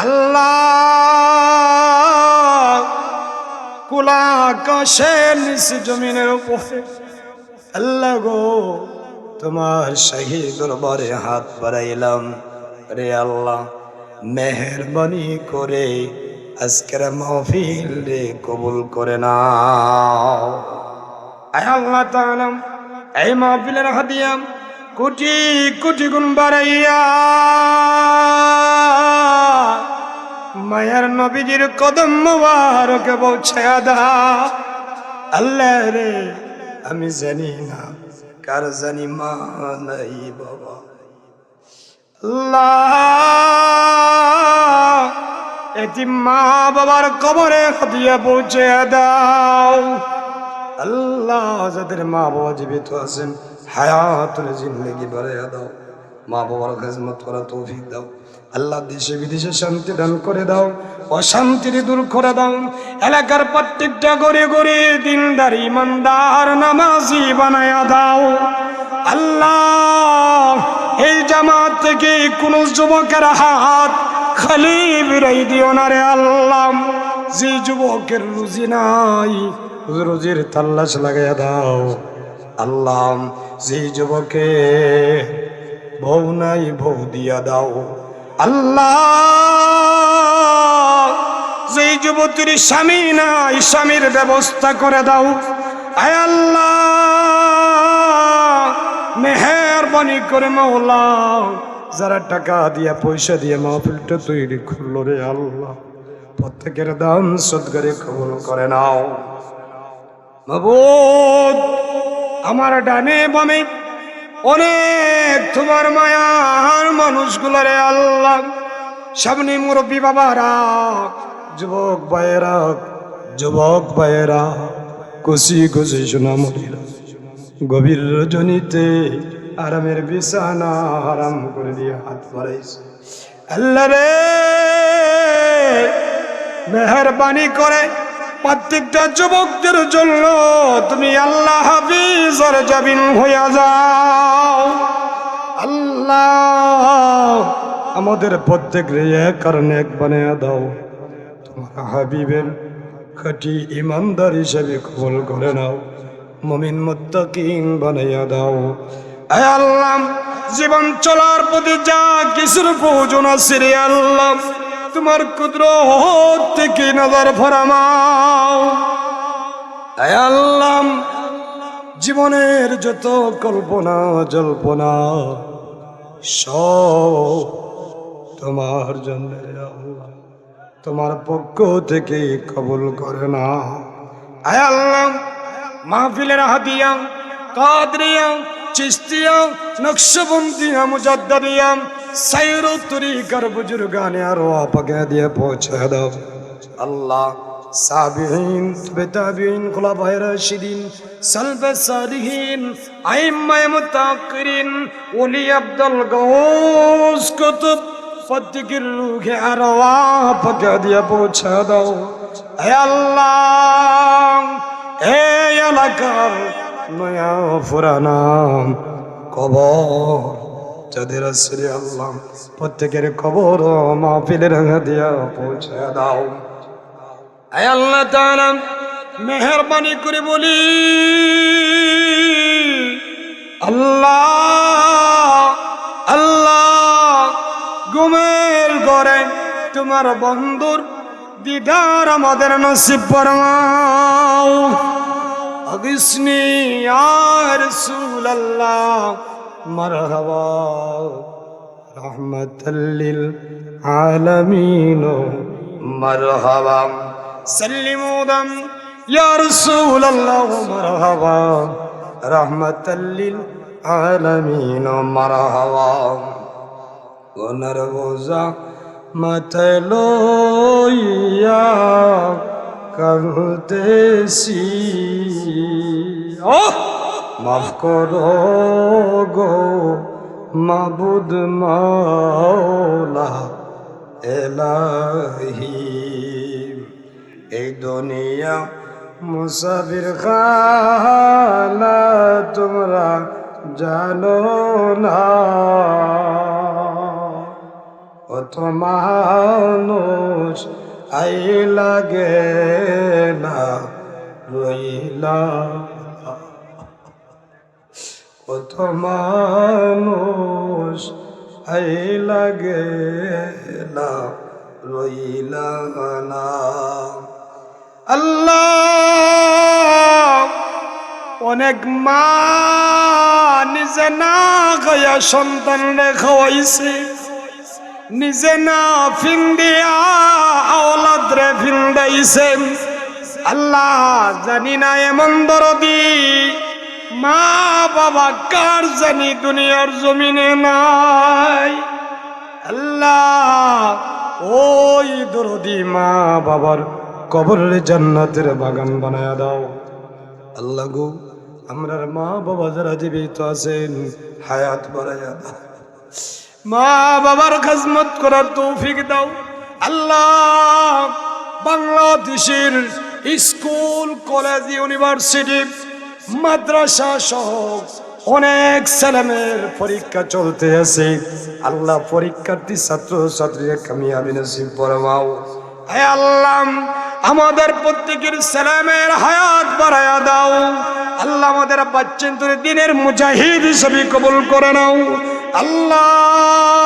আল্লাহ কুলা আকাশের নিচে জমিনের উপরে আল্লাহ গো তোমার শাহী দরবারে হাত বাড়াইলাম। রে আল্লাহ মেহেরবানি করে আজকের মাহফিল রে কবুল করে নাও। আয় আল্লাহ তাআলা এই মাহফিলের হাদিয়া কোটি কোটি গুণ বাড়াইয়া মায়ার নবীজির কদম মোবারকে পৌঁছায়া দাও। আল্লাহ রে আমি জানি না কার জানি মা নাই বাবা, আল্লাহ এটি মা বাবার কবরে হাদিয়া পৌঁছে দাও। আল্লাহ যাদের মা বাবা জীবিত আছেন হায়াতুল জিন্দেগি বাড়াইয়া দাও, মা বাবার খেদমত করা তৌফিক দাও। আল্লাহ দেশে বিদেশে শান্তি দান করে দাও, অশান্তির দূর করে দাও। এলাকার প্রত্যেকটা গড়ে গড়ে দিনদার ইমানদার নামাজি বানায়া দাও। আল্লাহ এই জামাত থেকে কোন যুবকের হাত খালি বিরাই দিও না রে আল্লাহ। যে যুবকের রুজি নাই রুজির তাল্লাশ লাগাইয়া দাও। আল্লাহ যে যুবকে বউ নাই বউ দিয়া দাও। আল্লাহ যে যুবতীর স্বামী নাই স্বামীর ব্যবস্থা করে দাও। আয় আল্লাহ মেহেরবানি করে মাওলা যারা টাকা দিয়া পয়সা দিয়ে মাহফিলটা তৈরি করলো রে আল্লাহ প্রত্যেকের দান সদকারে কবুল করে নাও। মাবুদ আমার ডানে বামে অনেক তোমার মায়ার মানুষগুলারে আল্লাহ, সামনে মুরব্বী বাবারা, যুবক ভাইয়েরা খুশি খুশি সোনামণিরা গভীর রজনীতে আরামের বিছানা আরাম করে দিয়ে হাত বাড়াইছে। আল্লাহ রে মেহেরবানি করে প্রত্যেকটা যুবকদের জন্য তুমি আল্লাহ হাফিজের জামিন হইয়া যাও। আল্লাহ আমাদের প্রত্যেকের এক কারণে এক বানিয়ে দাও। তোমার হাবিবের খাঁটি ইমানদার হিসেবে কবুল করে নাও, মুমিন মুত্তাকিন বানাইয়া দাও। আয় আল্লাহ জীবন চলার প্রতি যা কিছুর প্রয়োজন আছে রে আল্লাহ তোমার কুদরত থেকে নজর ফরমাও। আয় আল্লাহ জীবনের যত কল্পনা জল্পনা সব তোমার জন্য আল্লাহ তোমার পক্ষ থেকে কবুল করে না। আয় আল্লাহ মাহফিলের হাদিয়া কাদরিয়া চিশতিয়া নকশবন্দিয়া মুজাদ্দিদিয়া সাইরু তরিকার বুজুর্গানে আরো আপাকে দিয়ে পৌঁছে দাও। আল্লাহ সাবিঈন তাবিঈন খুলাফায়ে রাশিদিন সালফে সালিহিন আইম্মায়ে মুতাআক্কিরিন ওলি আব্দুল গাউস কুতুব প্রত্যেকের রূহে আরওয়াহকে দিয়ে পৌঁছে দাও। হে আল্লাহ এই এলাকার নয়া পুরানা কবর যাদের আছে আল্লাহ প্রত্যেকের কবর মাহফিলের দিয়া পৌঁছে দাও। আয় আল্লাহ তাআলা মেহেরবানি করে বলি আল্লাহ আল্লাহ ঘুমের ঘরে তোমার বন্ধুর দিদার আমাদের নসিব ফরমাও। আগিসনি ইয়া রাসূলুল্লাহ মারহাবা রাহমাতাল লিল আলামিন মারহাবা সাল্লিমু দাম ইয়া রাসূলুল্লাহ মারহাবা রাহমাতাল লিল আলামিন মারহাবা। ওনার বোঝা মাথায় লইয়া কাঁদতেছি মাফ করো গো মাবুদ মাওলা এলাহি। এই দুনিয়া মুসাফির খানা তোমরা জানো না, ও কত মানুষ আইলা গেলা রইলা, কত মানুষ আইলা গেলা রইলা না। আল্লাহ, অনেক মা নিজে না খাইয়া সন্তানরে খাওয়াইছে, নিজে না ফিন্দিয়া আওলাদ রে ফিন্দাইছে। আল্লাহ, জানি না এমন দরদি মা বাবা কার জানি দুনিয়ার জমিনে নাই। আল্লাহ, ওই দরদি মা বাবার কবরের জান্নাতের বাগান বানায়া দাও। আল্লাহ গো, আমরার মা বাবা যারা জীবিত আছেন হায়াত বাড়াইয়া দাও, মা বাবার খিদমত করার তৌফিক দাও। আল্লাহ, বাংলাদেশের স্কুল কলেজ ইউনিভার্সিটি মাদ্রাসা সহ অনেক ছেলেমেয়ের পরীক্ষা চলতে আছে। আল্লাহ, পরীক্ষার্থী ছাত্র ছাত্রীরা কামিয়াবি নসিব ফরমাও। হে আল্লাহ, আমাদের প্রত্যেকের ছেলেমেয়ের হায়াত বাড়ায়া দাও। আল্লাহ, আমাদের বাচ্চাদের দিনের মুজাহিদ হিসেবে কবুল করে নাও। আল্লাহ,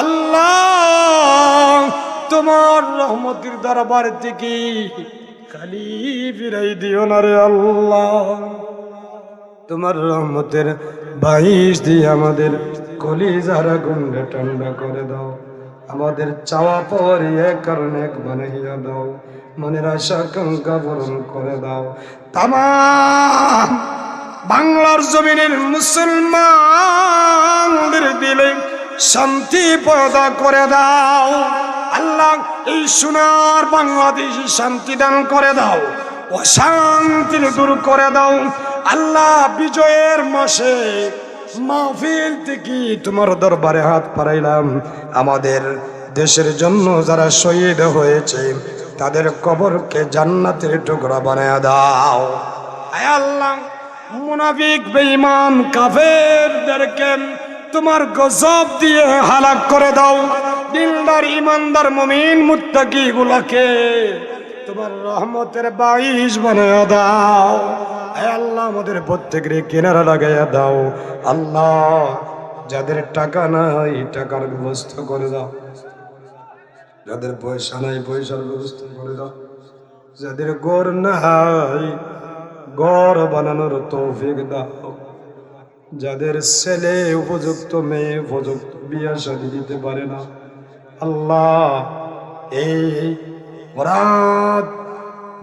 আল্লাহ, তোমার রহমতের দরবার থেকে খালি ফিরাই দিও না রে আল্লাহ। তোমার রহমতের বাইশ দিয়ে আমাদের কলিজার গুন্ডে ঠান্ডা করে দাও। আমাদের চাওয়া পরে এক কারণে এক বানাইয়া দাও, মনের আশা আকাঙ্ক্ষা পূরণ করে দাও। তামাম বাংলার জমিনের মুসলমানদের দিলে শান্তি পয়দা করে দাও। আল্লাহ, এই সোনার বাংলাদেশে শান্তি দান করে দাও, অশান্তি দূর করে দাও। আল্লাহ, বিজয়ের মাসে মাহফিল থেকে তোমার দরবারে হাত পাড়াইলাম। আমাদের দেশের জন্য যারা শহীদ হয়েছে তাদের কবরকে জান্নাতের টুকরা বানায়া দাও। আয় আল্লাহ, মুনাফিক বেঈমান কাফেরদেরকে তোমার গজব দিয়ে হালাক করে দাও। দিলদার ইমানদার মুমিন মুত্তাকি গুলাকে তোমার রহমতের বাইশ বানায়া দাও। হে আল্লাহ, আমাদের প্রত্যেকের কিনারা লাগাইয়া দাও। আল্লাহ, যাদের টাকা নাই টাকার ব্যবস্থা করে দাও, যাদের পয়সা নাই পয়সার ব্যবস্থা করে দাও, যাদের ঘর নাই ঘর বানানোর তৌফিক দাও, যাদের ছেলে উপযুক্ত মেয়ে উপযুক্ত বিয়া শাদী দিতে পারে না, আল্লাহ, এই রাত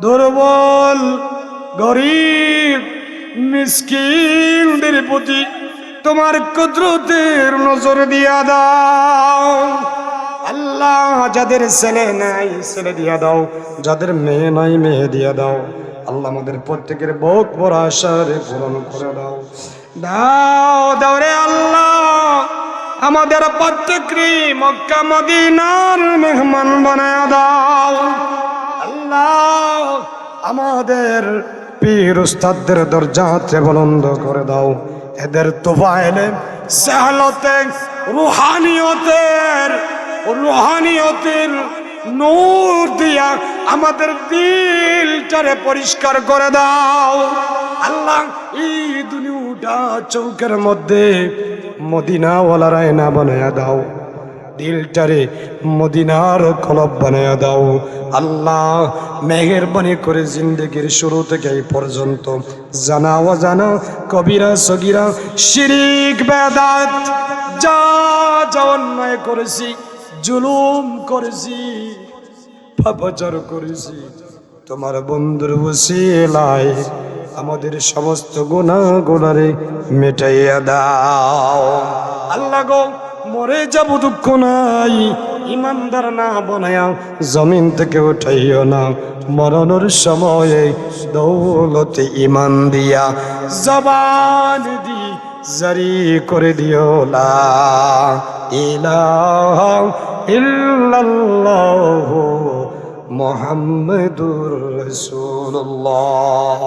দুর্বল গরিব মিসকিনদের প্রতি তোমার কুদরতের নজর দিয়া দাও। আল্লাহ, যাদের ছেলে নাই ছেলে দিয়া দাও, যাদের মেয়ে নাই মেয়ে দিয়া দাও। আল্লাহ, আমাদের প্রত্যেকের বুক বড় আশারে পূরণ করে দাও। দাও দাও রে আল্লাহ, আমাদের প্রত্যেককে মক্কা মদিনার মেহমান বানায়া দাও। আল্লাহ, আমাদের পীর উস্তাদদের দরজাতে বুলন্দ করে দাও। এদের তোফায়েলে সাহলতে রুহানিয়তের নূর দিয়া আমাদের দিলটারে পরিষ্কার করে দাও। আল্লাহ, এই দুনিয়াটা চৌকের মধ্যে মদিনাওয়ালার আয়না বানায়া দাও, দিলটারে মদিনার কলব বানায়া দাও। আল্লাহ, মেহেরবানি করে জিন্দেগির শুরু থেকে এই পর্যন্ত জানা অজানা কবিরা সগীরা শিরিক বেদাত যা যা অন্যায় করেছি, জুলুম করেছি, পাপাচার করেছি, তোমার বন্ধুর ওসিলায় আমাদের সমস্ত গুনাহগুনারে মিটাইয়া দাও। আল্লাহ গো, মরে যাব দুঃখ নাই, ইমানদার না বানায়া জমিন থেকে উঠাইও না। মরণের সময়ে দৌলতে ইমান দিয়া জবান দি জারি করে দিও লা ইলাহা ইল্লাল্লাহ মুহাম্মাদুর রাসূলুল্লাহ।